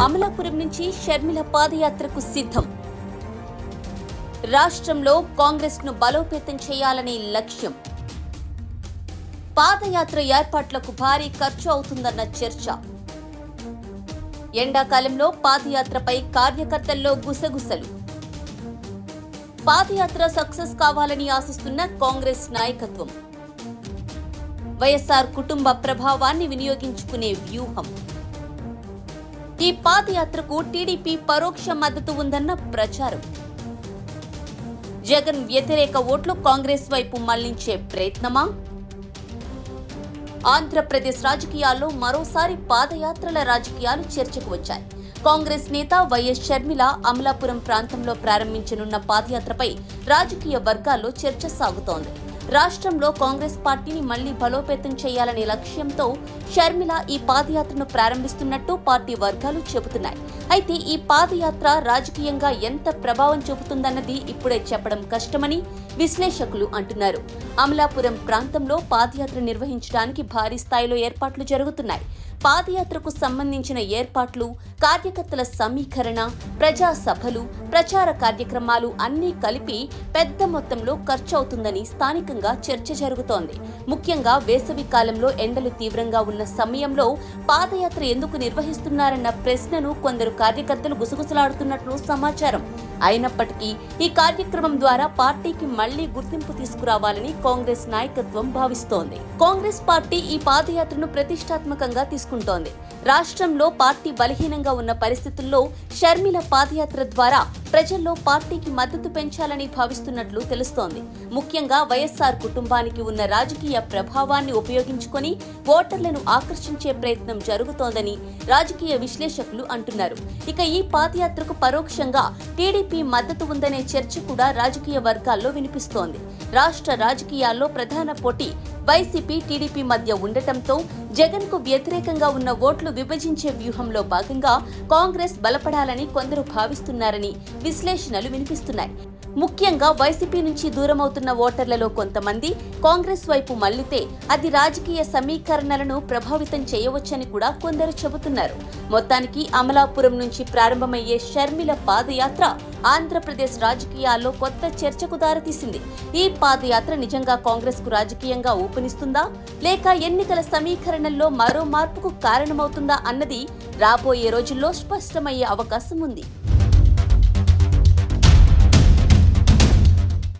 అమలాపురం నుంచి షర్మిల పాదయాత్రకు సిద్ధం. రాష్ట్రంలో కాంగ్రెస్ను బలోపేతం చేయాలనే లక్ష్యం. పాదయాత్ర ఏర్పాట్లకు భారీ ఖర్చు అవుతుందన్న చర్చ. ఎండాకాలంలో పాదయాత్రపై కార్యకర్తల్లో గుసగుసలు. పాదయాత్ర సక్సెస్ కావాలని ఆశిస్తున్న కాంగ్రెస్ నాయకత్వం. వైఎస్ఆర్ కుటుంబ ప్రభావాన్ని వినియోగించుకునే వ్యూహం. ఈ పాదయాత్రకు టీడీపీ పరోక్ష మద్దతు ఉందన్న ప్రచారం. జగన్ వ్యతిరేక ఓట్లు కాంగ్రెస్ వైపు మళ్లించే ప్రయత్నమా? ఆంధ్రప్రదేశ్ రాజకీయాల్లో మరోసారి పాదయాత్రల రాజకీయాలు చర్చకు వచ్చాయి. కాంగ్రెస్ నేత వైఎస్ షర్మిల అమలాపురం ప్రాంతంలో ప్రారంభించనున్న పాదయాత్రపై రాజకీయ వర్గాల్లో చర్చ సాగుతోంది. రాష్ట్రంలో కాంగ్రెస్ పార్టీని మళ్లీ బలోపేతం చేయాలనే లక్ష్యంతో షర్మిల ఈ పాదయాత్రను ప్రారంభిస్తున్నట్టు పార్టీ వర్గాలు చెబుతున్నాయి. అయితే ఈ పాదయాత్ర రాజకీయంగా ఎంత ప్రభావం చూపుతుందన్నది ఇప్పుడే చెప్పడం కష్టమని విశ్లేషకులు అంటున్నారు. అమలాపురం ప్రాంతంలో పాదయాత్ర నిర్వహించడానికి భారీ స్థాయిలో ఏర్పాట్లు జరుగుతున్నాయి. పాదయాత్రకు సంబంధించిన ఏర్పాట్లు, కార్యకర్తల సమీకరణ, ప్రజా సభలు, ప్రచార కార్యక్రమాలు అన్నీ కలిపి పెద్ద మొత్తంలో ఖర్చు అవుతుందని స్థానికంగా చర్చ జరుగుతోంది. ముఖ్యంగా వేసవి కాలంలో ఎండలు తీవ్రంగా ఉన్న సమయంలో పాదయాత్ర ఎందుకు నిర్వహిస్తున్నారన్న ప్రశ్నను కొందరు కార్యకర్తలు గుసగుసలాడుతున్నట్లు సమాచారం. అయినప్పటికీ ఈ కార్యక్రమం ద్వారా పార్టీకి మళ్లీ గుర్తింపు తీసుకురావాలని కాంగ్రెస్ నాయకత్వం భావిస్తోంది. కాంగ్రెస్ పార్టీ ఈ పాదయాత్రను ప్రతిష్టాత్మకంగా తీసుకుంటోంది. రాష్ట్రంలో పార్టీ బలహీనంగా ఉన్న పరిస్థితుల్లో షర్మిల పాదయాత్ర ద్వారా ప్రజల్లో పార్టీకి మద్దతు పెంచాలని భావిస్తున్నట్లు తెలుస్తోంది. ముఖ్యంగా వైఎస్ఆర్ కుటుంబానికి ఉన్న రాజకీయ ప్రభావాన్ని ఉపయోగించుకొని ఓటర్లను ఆకర్షించే ప్రయత్నం జరుగుతోందని రాజకీయ విశ్లేషకులు అంటున్నారు. ఇక ఈ పాదయాత్రకు పరోక్షంగా టీడీపీ మద్దతు ఉందనే చర్చ కూడా రాజకీయ వర్గాల్లో వినిపిస్తోంది. రాష్ట్ర రాజకీయాల్లో ప్రధాన పోటీ వైసీపీ, టీడీపీ మధ్య ఉండటంతో జగన్ కు వ్యతిరేకంగా ఉన్న ఓట్లు విభజించే వ్యూహంలో భాగంగా కాంగ్రెస్ బలపడాలని కొందరు భావిస్తున్నారని విశ్లేషణలు వినిపిస్తున్నాయి. ముఖ్యంగా వైసీపీ నుంచి దూరమవుతున్న ఓటర్లలో కొంతమంది కాంగ్రెస్ వైపు మళ్లితే అది రాజకీయ సమీకరణలను ప్రభావితం చేయవచ్చని కూడా కొందరు చెబుతున్నారు. మొత్తానికి అమలాపురం నుంచి ప్రారంభమయ్యే షర్మిల పాదయాత్ర ఆంధ్రప్రదేశ్ రాజకీయాల్లో కొత్త చర్చకు దారితీసింది. ఈ పాదయాత్ర నిజంగా కాంగ్రెస్ కు రాజకీయంగా ఊపునిస్తుందా, లేక ఎన్నికల సమీకరణల్లో మరో మార్పుకు కారణమవుతుందా అన్నది రాబోయే రోజుల్లో స్పష్టమయ్యే అవకాశం ఉంది.